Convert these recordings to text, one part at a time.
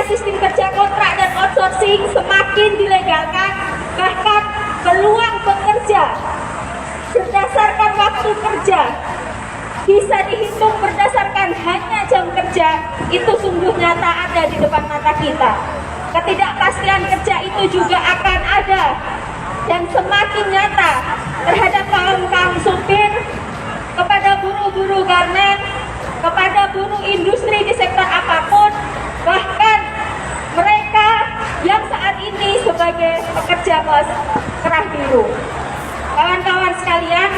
sistem kerja kontrak dan outsourcing semakin dilegalkan, bahkan peluang bekerja berdasarkan waktu kerja bisa dihitung berdasarkan hanya jam kerja, itu sungguh nyata ada di depan mata kita. Ketidakpastian kerja itu juga akan ada dan semakin nyata terhadap kaum supir, kepada buruh-buruh garmen, kepada buruh industri di sektor apapun, bahkan mereka yang saat ini sebagai pekerja kelas kerah biru. Kawan-kawan sekalian,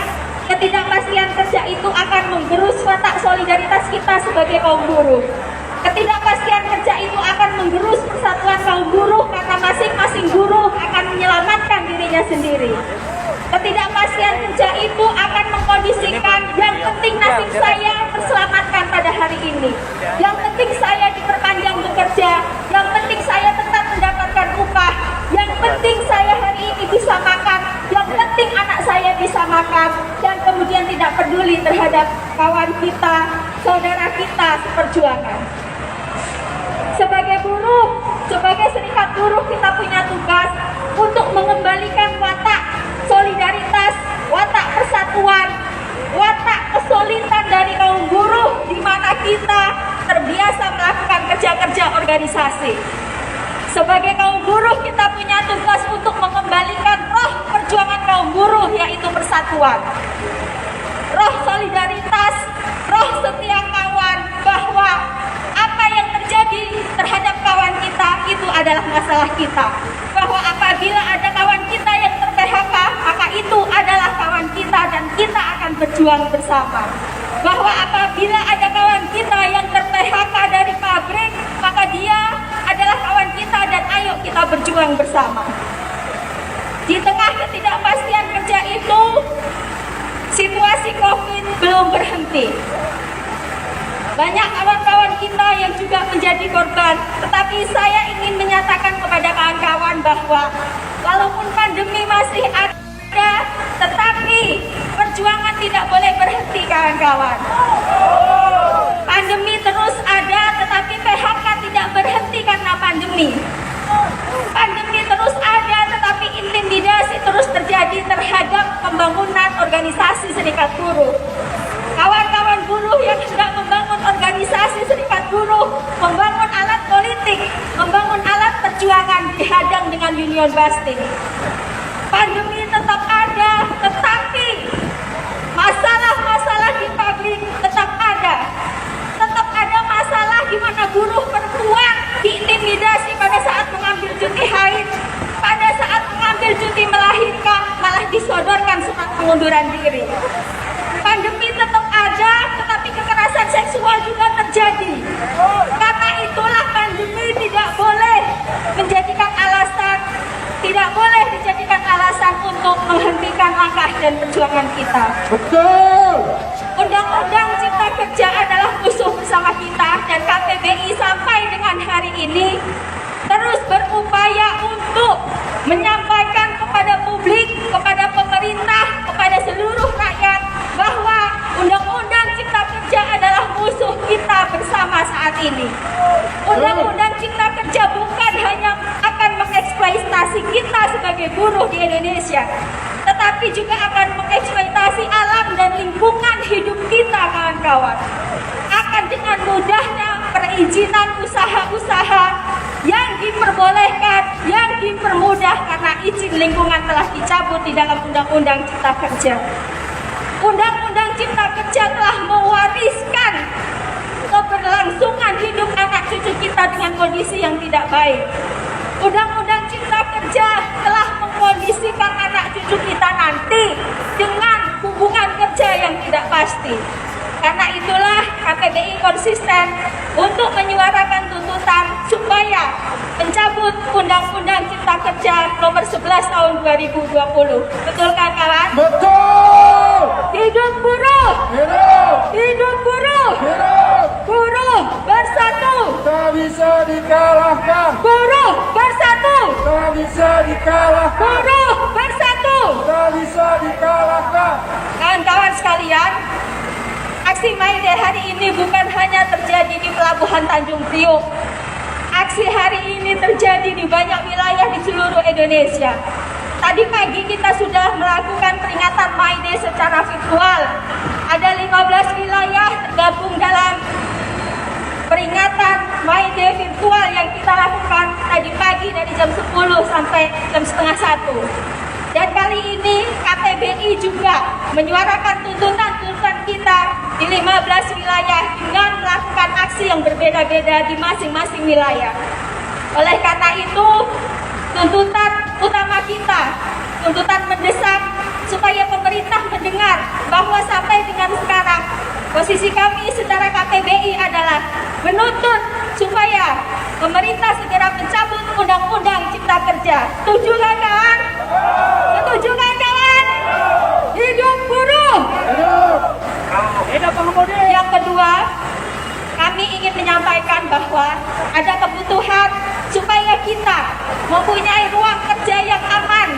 ketidakpastian kerja itu akan menggerus watak solidaritas kita sebagai kaum buruh. Ketidakpastian kerja itu akan menggerus persatuan kaum buruh karena masing-masing buruh akan menyelamatkan dirinya sendiri. Ketidakpastian kerja itu akan mengkondisikan yang penting nasib saya terselamatkan pada hari ini. Yang penting saya diperpanjang bekerja, yang penting saya tetap mendapatkan upah, yang penting saya hari ini bisa makan, yang penting anak saya bisa makan, dan kemudian tidak peduli terhadap kawan kita, saudara kita seperjuangan. Sebagai buruh, sebagai serikat buruh, kita punya tugas untuk mengembalikan watak solidaritas, watak persatuan, watak kesulitan dari kaum buruh di mana kita terbiasa melakukan kerja-kerja organisasi. Sebagai kaum buruh, kita punya tugas untuk mengembalikan roh perjuangan kaum buruh, yaitu persatuan, roh solidaritas, roh setia kawan, bahwa apa yang terjadi terhadap kawan kita itu adalah masalah kita, bahwa apabila ada kawan kita yang ter-PHK, maka itu adalah kawan kita dan kita akan berjuang bersama. Bahwa apabila ada kawan kita yang ter-PHK dari pabrik, maka dia adalah kawan kita dan ayo kita berjuang bersama. Di tengah ketidakpastian kerja itu, situasi COVID belum berhenti. Banyak kawan-kawan kita yang juga menjadi korban, tetapi saya ingin menyatakan kepada kawan-kawan bahwa walaupun pandemi masih ada, tetapi perjuangan tidak boleh berhenti, kawan-kawan. Pandemi terus ada, tetapi PHK tidak berhenti karena pandemi. Pandemi terus ada, tetapi intimidasi terus terjadi terhadap pembangunan organisasi serikat buruh. Kawan-kawan buruh yang sedang membangun organisasi serikat buruh, membangun alat politik, membangun alat perjuangan, dihadang dengan union busting. Pandemi tetap ada, tetapi masalah-masalah di pabrik tetap ada. Tetap ada masalah di mana buruh perempuan diintimidasi pada saat mengambil cuti haid, pada saat mengambil cuti melahirkan, malah disodorkan surat pengunduran diri. Pandemi tetap ada, tetapi kekerasan seksual juga terjadi. Karena itulah pandemi tidak boleh menjadikan alasan, tidak boleh dijadikan alasan untuk menghentikan langkah dan perjuangan kita. Betul. Undang-Undang Cipta Kerja adalah musuh bersama kita, dan KPBI sampai dengan hari ini terus berupaya untuk menyampaikan kepada publik, kepada pemerintah, kepada seluruh rakyat bahwa Undang-Undang Cipta Kerja adalah musuh kita bersama saat ini. Undang-Undang Cipta Kerja bukan hanya akan mengeksploitasi kita sebagai buruh di Indonesia, tetapi juga akan mengeksploitasi alam dan lingkungan hidup kita, kawan-kawan. Akan dengan mudahnya perizinan usaha-usaha yang diperbolehkan, yang dipermudah karena izin lingkungan telah dicabut di dalam Undang-Undang Cipta Kerja. Undang-Undang Cipta Kerja telah mewariskan keberlangsungan hidup anak cucu kita dengan kondisi yang tidak baik. Undang-Undang Cipta Kerja telah mengkondisikan anak cucu kita nanti dengan hubungan kerja yang tidak pasti. Karena itulah KPBI konsisten untuk menyuarakan tuntutan supaya mencabut Undang-Undang Cipta Kerja nomor 11 tahun 2020. Betul kan, kawan? Betul. Hidup buruh! Hidup. Hidup buruh! Hidup. Buruh bersatu! Tak bisa dikalahkan. Buruh bersatu! Tak bisa dikalahkan. Buruh bersatu! Tak bisa dikalahkan. Kawan-kawan sekalian, aksi May Day hari ini bukan hanya terjadi di Pelabuhan Tanjung Priok. Aksi hari ini terjadi di banyak wilayah di seluruh Indonesia. Tadi pagi kita sudah melakukan peringatan May Day secara virtual. Ada 15 wilayah tergabung dalam peringatan May Day virtual yang kita lakukan tadi pagi dari jam 10 sampai jam setengah 1. Dan kali ini KPBI juga menyuarakan tuntutan-tuntutan kita di 15 wilayah dengan melakukan aksi yang berbeda-beda di masing-masing wilayah. Oleh karena itu, tuntutan utama kita, tuntutan mendesak supaya pemerintah mendengar bahwa sampai dengan sekarang posisi kami secara KPBI adalah menuntut supaya pemerintah segera mencabut Undang-Undang Cipta Kerja. Setuju kan kawan? Setuju kan kawan? Hidup buruh! Hidup pengemudi. Yang kedua, kami ingin menyampaikan bahwa ada kebutuhan supaya kita mempunyai ruang kerja yang aman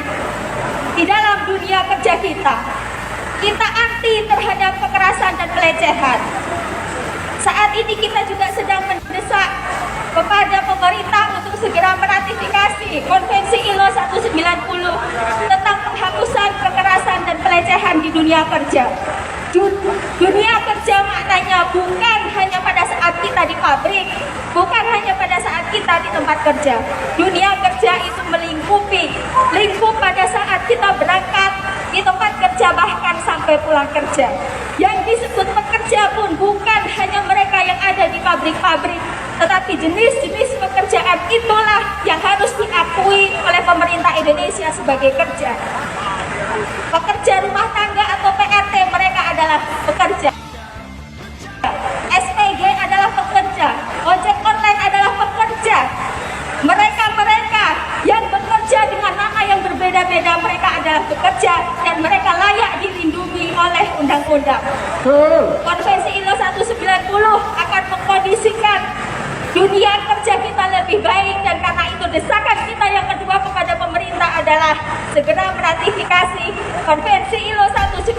di dalam dunia kerja kita. Kita anti terhadap kekerasan dan pelecehan. Saat ini kita juga sedang mendesak kepada pemerintah untuk segera meratifikasi Konvensi ILO 190 tentang penghapusan kekerasan dan pelecehan di dunia kerja. Dunia kerja maknanya bukan hanya pada saat kita di pabrik, bukan hanya pada saat kita di tempat kerja. Dunia kerja itu melingkupi, lingkup pada saat kita berangkat di tempat kerja bahkan sampai pulang kerja. Yang disebut pekerja pun bukan hanya mereka yang ada di pabrik-pabrik, tetapi jenis-jenis pekerjaan itulah yang harus diakui oleh pemerintah Indonesia sebagai kerja. Pekerja rumah tangga atau PRT mereka adalah pekerja. SPG adalah pekerja. Ojek online adalah pekerja. Mereka-mereka yang bekerja dengan nama yang berbeda-beda mereka adalah pekerja dan mereka layak dilindungi oleh undang-undang. Konvensi ILO 190 akan mengkondisikan dunia kerja kita lebih baik dan karena itu desakan kita yang kedua kepada pemerintah adalah segera meratifikasi Konvensi ILO 190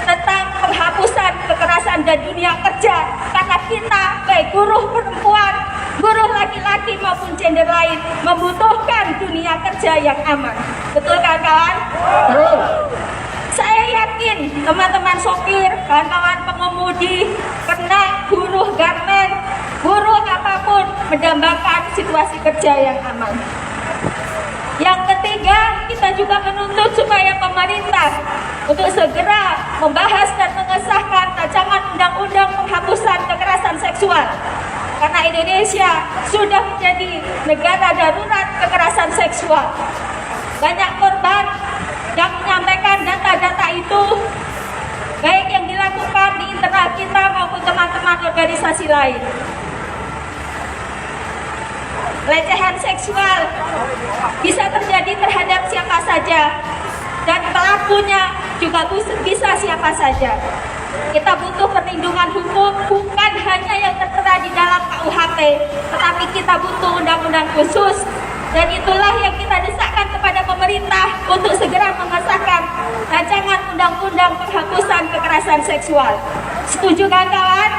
tentang penghapusan kekerasan dan dunia kerja karena kita baik buruh perempuan, buruh laki-laki maupun gender lain membutuhkan dunia kerja yang aman. Betul kan kawan? Saya yakin teman-teman sopir, kawan-kawan pengemudi, peternak, buruh garmen, buruh apapun mendambakan situasi kerja yang aman. Yang ketiga, kita juga menuntut supaya pemerintah untuk segera membahas dan mengesahkan rancangan undang-undang penghapusan kekerasan seksual. Karena Indonesia sudah menjadi negara darurat kekerasan seksual. Banyak korban yang menyampaikan data-data itu, baik yang dilakukan di internal kita maupun teman-teman organisasi lain. Pelecehan seksual bisa terjadi terhadap siapa saja dan pelakunya juga bisa siapa saja. Kita butuh perlindungan hukum bukan hanya yang tertera di dalam KUHP, tetapi kita butuh undang-undang khusus. Dan itulah yang kita desakkan kepada pemerintah untuk segera mengesahkan rancangan undang-undang penghapusan kekerasan seksual. Setuju kan kawan?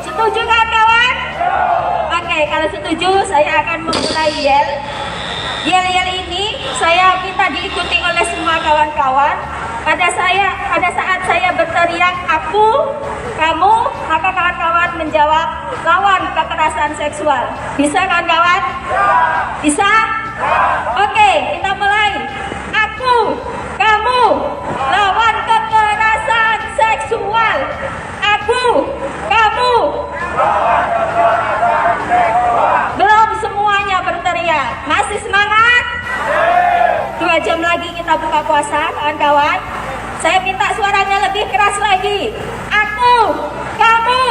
Setuju kan kawan? Oke, kalau setuju saya akan memulai yel. Yel-yel ini saya minta diikuti oleh semua kawan-kawan. Pada saat saya berteriak aku, kamu, maka kawan-kawan menjawab lawan kekerasan seksual. Bisa kawan-kawan? Bisa? Oke, kita mulai. Aku, kamu, lawan kekerasan seksual. Aku, kamu. Belum semuanya berteriak. Masih semangat? 2 jam lagi kita buka puasa, kawan-kawan. Saya minta suaranya lebih keras lagi. Aku, kamu.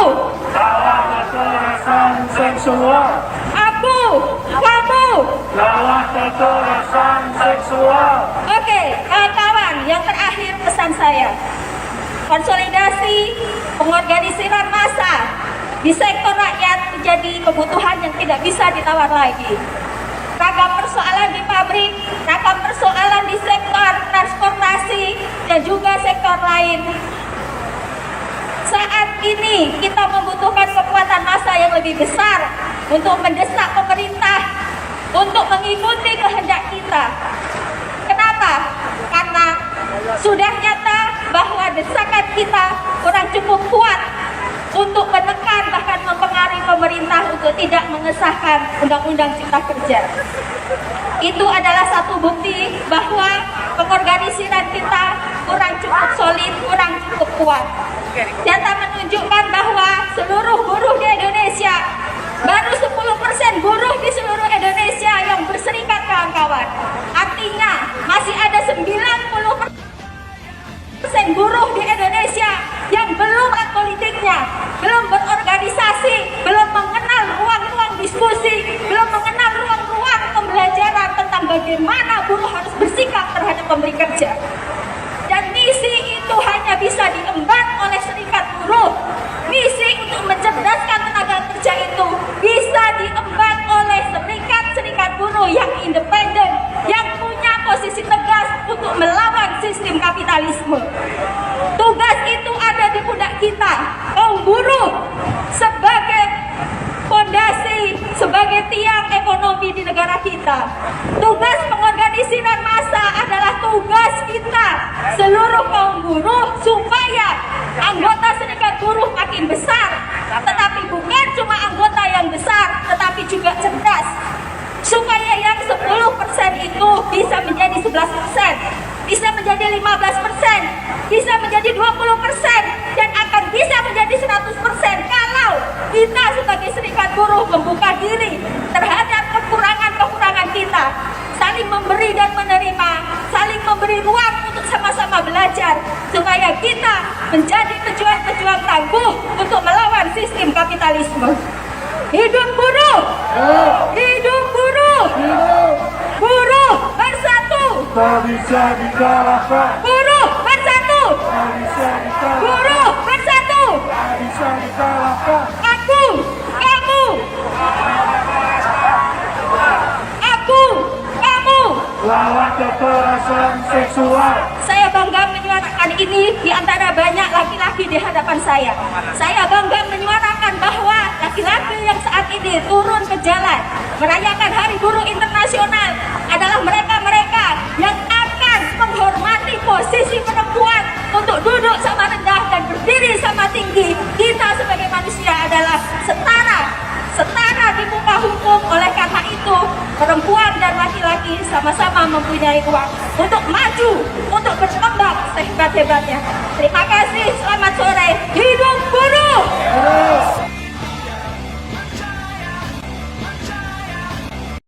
Lawan kekerasan seksual. Aku, kamu. Lawan kekerasan seksual. Oke, kawan-kawan, yang terakhir pesan saya. Konsolidasi pengorganisiran massa di sektor rakyat menjadi kebutuhan yang tidak bisa ditawar lagi. Ragam persoalan di pabrik, ragam persoalan di sektor transportasi dan juga sektor lain. Saat ini kita membutuhkan kekuatan massa yang lebih besar untuk mendesak pemerintah untuk mengikuti kehendak kita. Kenapa? Karena sudah nyata bahwa desakan kita kurang cukup kuat untuk menekan bahkan mempengaruhi pemerintah untuk tidak mengesahkan Undang-Undang Cipta Kerja. Itu adalah satu bukti bahwa pengorganisiran kita kurang cukup solid, kurang cukup kuat. Data menunjukkan bahwa seluruh buruh di Indonesia, baru 10% buruh di seluruh Indonesia yang berserikat, kawan-kawan. Artinya masih ada 90% buruh di Indonesia yang belum politiknya, belum berorganisasi, belum mengenal ruang-ruang diskusi, belum mengenal ruang-ruang pembelajaran tentang bagaimana buruh harus bersikap terhadap pemberi kerja. Dan misi itu hanya bisa diemban oleh serikat buruh. Misi untuk mencerdaskan tenaga kerja itu bisa diemban oleh serikat-serikat buruh yang independen, yang punya posisi tegas untuk melawan sistem kapitalisme. Tugas itu ada di pundak kita, kaum buruh, sebagai fondasi, sebagai tiang ekonomi di negara kita. Tugas pengorganisiran massa adalah tugas kita, seluruh kaum buruh, supaya anggota serikat buruh makin besar. Tetapi bukan cuma anggota yang besar, tetapi juga cerdas. Supaya yang 10% itu bisa menjadi 11%, bisa menjadi 15%, bisa menjadi 20%, dan akan bisa menjadi 100% kalau kita sebagai serikat buruh membuka diri terhadap kekurangan-kekurangan kita, saling memberi dan menerima, saling memberi ruang untuk sama-sama belajar, supaya kita menjadi pejuang-pejuang tangguh untuk melawan sistem kapitalisme. Hidup buruh! Hidup buruh! Buruh bersatu! Tak bisa dikalahkan. Buruh bersatu! Tak bisa dikalahkan. Buruh bersatu! Tak bisa dikalahkan. Aku, kamu, aku, kamu. Lawan kekerasan seksual. Saya bangga menyuarakan ini di antara banyak laki-laki di hadapan saya. Saya bangga menyuarakan bahwa laki-laki yang saat ini turun ke jalan merayakan Hari Buruh Internasional adalah mereka-mereka yang akan menghormati posisi perempuan untuk duduk sama rendah dan berdiri sama tinggi. Kita sebagai manusia adalah setara di muka hukum. Oleh karena itu, perempuan dan laki-laki sama-sama mempunyai ruang untuk maju, untuk berkembang sehebat-hebatnya. Terima kasih.